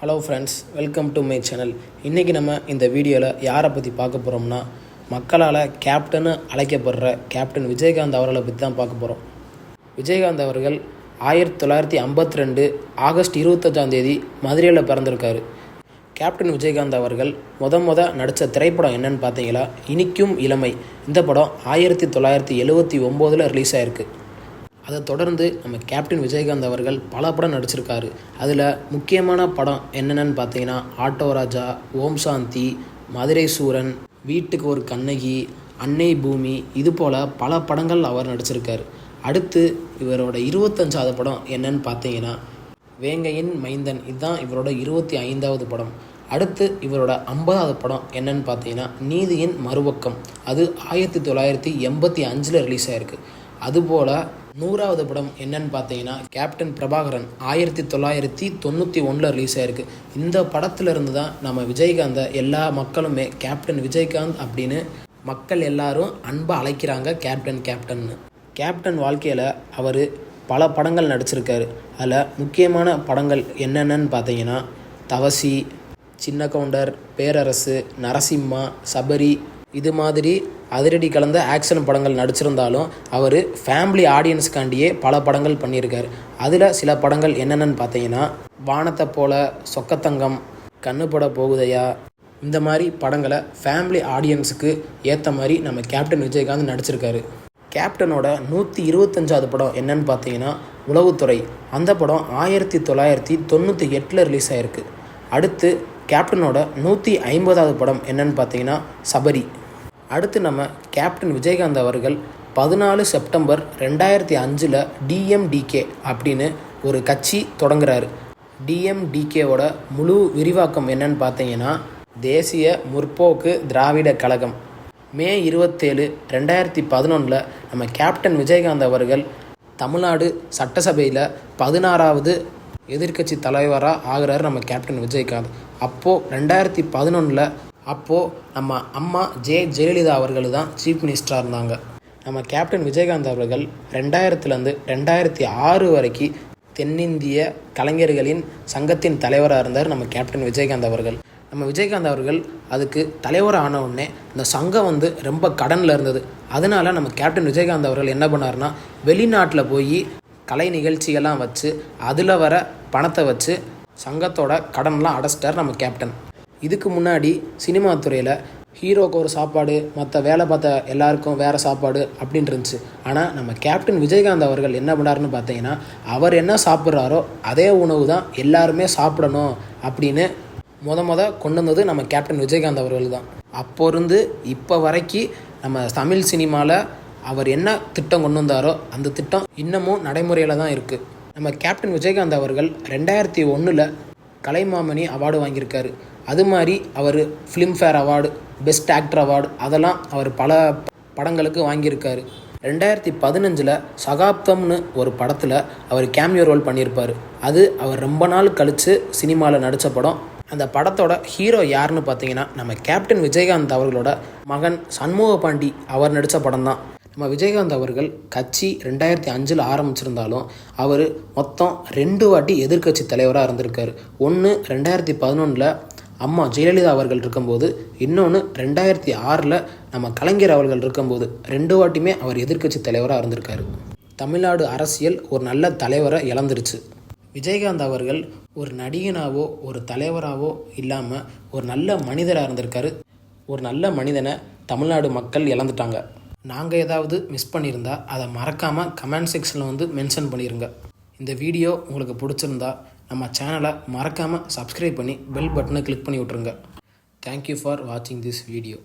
Hello friends, welcome to my channel. இன்றைக்கி நம்ம இந்த வீடியோவில் யாரை பற்றி பார்க்க போகிறோம்னா, மக்களால் கேப்டன்னு அழைக்கப்படுற கேப்டன் விஜயகாந்த் அவர்களை பற்றி தான் பார்க்க போகிறோம். விஜயகாந்த் அவர்கள் 1952 ஆகஸ்ட் 25 மதுரையில் பிறந்திருக்காரு. கேப்டன் விஜயகாந்த் அவர்கள் நடித்த திரைப்படம் என்னன்னு பார்த்தீங்களா, இனிக்கும் இளமை. இந்த படம் 1979 ரிலீஸ் ஆகிருக்கு. அதை தொடர்ந்து நம்ம கேப்டன் விஜயகாந்த் அவர்கள் பல படம் நடிச்சிருக்காரு. அதில் முக்கியமான படம் என்னென்னு பார்த்தீங்கன்னா, ஆட்டோ ராஜா, ஓம் சாந்தி, மதுரை சூரன், வீட்டுக்கு ஒரு கண்ணகி, அன்னை பூமி, இது போல் பல படங்கள் அவர் நடிச்சிருக்காரு. அடுத்து இவரோட 25வது படம் என்னன்னு பார்த்தீங்கன்னா, வேங்கையின் மைந்தன். இதுதான் இவரோட 25வது படம். அடுத்து இவரோட 50வது படம் என்னன்னு பார்த்தீங்கன்னா, நீதியின் மறுபக்கம். அது 1985 ரிலீஸ் ஆகிருக்கு. அதுபோல் 100வது படம் என்னன்னு பார்த்தீங்கன்னா, கேப்டன் பிரபாகரன் 1991 ரிலீஸ் ஆகிருக்கு. இந்த படத்திலிருந்து தான் நம்ம விஜயகாந்தை எல்லா மக்களுமே கேப்டன் விஜயகாந்த் அப்படின்னு மக்கள் எல்லாரும் அன்பாக அழைக்கிறாங்க, கேப்டன்னு. கேப்டன் வாழ்க்கையில் அவர் பல படங்கள் நடிச்சிருக்காரு. அதில் முக்கியமான படங்கள் என்னென்னு பார்த்தீங்கன்னா, தவசி, சின்ன கவுண்டர், பேரரசு, நரசிம்மா, சபரி, இது மாதிரி அதிரடி கலந்த ஆக்ஷன் படங்கள் நடிச்சிருந்தாலும் அவர் ஃபேமிலி ஆடியன்ஸ்காண்டியே பல படங்கள் பண்ணியிருக்காரு. அதில் சில படங்கள் என்னென்னு பார்த்தீங்கன்னா, வானத்தை போல, சொக்கத்தங்கம், கண்ணுப்பட போகுதையா, இந்த மாதிரி படங்களை ஃபேமிலி ஆடியன்ஸுக்கு ஏற்ற மாதிரி நம்ம கேப்டன் விஜயகாந்த் நடிச்சிருக்காரு. கேப்டனோட 125வது படம் என்னன்னு பார்த்தீங்கன்னா, உளவுத்துறை. அந்த படம் 1998 ரிலீஸ் ஆகிருக்கு. அடுத்து கேப்டனோட 150வது படம் என்னன்னு பார்த்தீங்கன்னா, சபரி. அடுத்து நம்ம கேப்டன் விஜயகாந்த் அவர்கள் 14 செப்டம்பர் 2005 டிஎம்டிகே அப்படின்னு ஒரு கட்சி தொடங்குறாரு. டிஎம்டிகேவோட முழு விரிவாக்கம் என்னன்னு பார்த்தீங்கன்னா, தேசிய முற்போக்கு திராவிட கழகம். மே 27, 2011 நம்ம கேப்டன் விஜயகாந்த் அவர்கள் தமிழ்நாடு சட்டசபையில் 16வது எதிர்க்கட்சி தலைவராக ஆகிறார் நம்ம கேப்டன் விஜயகாந்த். அப்போது 2011 அப்போது நம்ம அம்மா ஜெயலலிதா அவர்கள் தான் சீஃப் மினிஸ்டராக இருந்தாங்க. நம்ம கேப்டன் விஜயகாந்த் அவர்கள் 2000 2006 வரைக்கும் தென்னிந்திய கலைஞர்களின் சங்கத்தின் தலைவராக இருந்தார் நம்ம கேப்டன் விஜயகாந்த் அவர்கள். நம்ம விஜயகாந்த் அவர்கள் அதுக்கு தலைவர் ஆன உடனே இந்த சங்கம் ரொம்ப கடனில் இருந்தது. அதனால நம்ம கேப்டன் விஜயகாந்த் அவர்கள் என்ன பண்ணார்னா, வெளிநாட்டில் போய் கலை நிகழ்ச்சிகள்லாம் வச்சு அதில் வர பணத்தை வச்சு சங்கத்தோட கடன்லாம் அடைச்சிட்டார் நம்ம கேப்டன். இதுக்கு முன்னாடி சினிமா துறையில் ஹீரோக்கு ஒரு சாப்பாடு, மற்ற வேலை பார்த்த எல்லாருக்கும் வேறு சாப்பாடு அப்படின்னு இருந்துச்சு. ஆனால் நம்ம கேப்டன் விஜயகாந்த் அவர்கள் என்ன பண்ணாருன்னு பார்த்தீங்கன்னா, அவர் என்ன சாப்பிட்றாரோ அதே உணவு தான் எல்லாருமே சாப்பிடணும் அப்படின்னு கொண்டு வந்தது நம்ம கேப்டன் விஜயகாந்த் அவர்கள் தான். அப்போ இருந்து இப்போ வரைக்கும் நம்ம தமிழ் சினிமாவில் அவர் என்ன திட்டம் கொண்டு வந்தாரோ அந்த திட்டம் இன்னமும் நடைமுறையில் தான் இருக்குது. நம்ம கேப்டன் விஜயகாந்த் அவர்கள் 2001 கலைமாமணி அவார்டு வாங்கியிருக்காரு. அது மாதிரி அவர் Filmfare award, best actor award, அதெல்லாம் அவர் பல படங்களுக்கு வாங்கியிருக்காரு. 2015 சகாப்தம்னு ஒரு படத்தில் அவர் கேமியோ ரோல் பண்ணியிருப்பார். அது அவர் ரொம்ப நாள் கழித்து சினிமாவில் நடித்த படம். அந்த படத்தோட ஹீரோ யாருன்னு பார்த்தீங்கன்னா, நம்ம கேப்டன் விஜயகாந்த் அவர்களோட மகன் சண்முக பாண்டி அவர் நடித்த படம் தான். நம்ம விஜயகாந்த் அவர்கள் கட்சி 2005 ஆரம்பிச்சிருந்தாலும் அவர் மொத்தம் 2 வாட்டி எதிர்க்கட்சி தலைவராக இருந்திருக்காரு. ஒன்று 2011 அம்மா ஜெயலலிதா அவர்கள் இருக்கும்போது, இன்னொன்று 2006 நம்ம கலைஞர் அவர்கள் இருக்கும்போது. 2 வாட்டியுமே அவர் எதிர்க்கட்சி தலைவராக இருந்திருக்காரு. தமிழ்நாடு அரசியல் ஒரு நல்ல தலைவரை இழந்துருச்சு. விஜயகாந்த் அவர்கள் ஒரு நடிகனாவோ ஒரு தலைவராகவோ இல்லாமல் ஒரு நல்ல மனிதராக இருந்திருக்காரு. ஒரு நல்ல மனிதனை தமிழ்நாடு மக்கள் இழந்துட்டாங்க. நாங்கள் ஏதாவது மிஸ் பண்ணியிருந்தா அதை மறக்காமல் கமெண்ட் செக்ஷனில் மென்ஷன் பண்ணிடுங்க. இந்த வீடியோ உங்களுக்கு பிடிச்சிருந்தா நம்ம சேனலை மறக்காமல் சப்ஸ்கிரைப் பண்ணி பெல் பட்டனை கிளிக் பண்ணி விட்ருங்க. தேங்க்யூ ஃபார் வாட்சிங் திஸ் வீடியோ.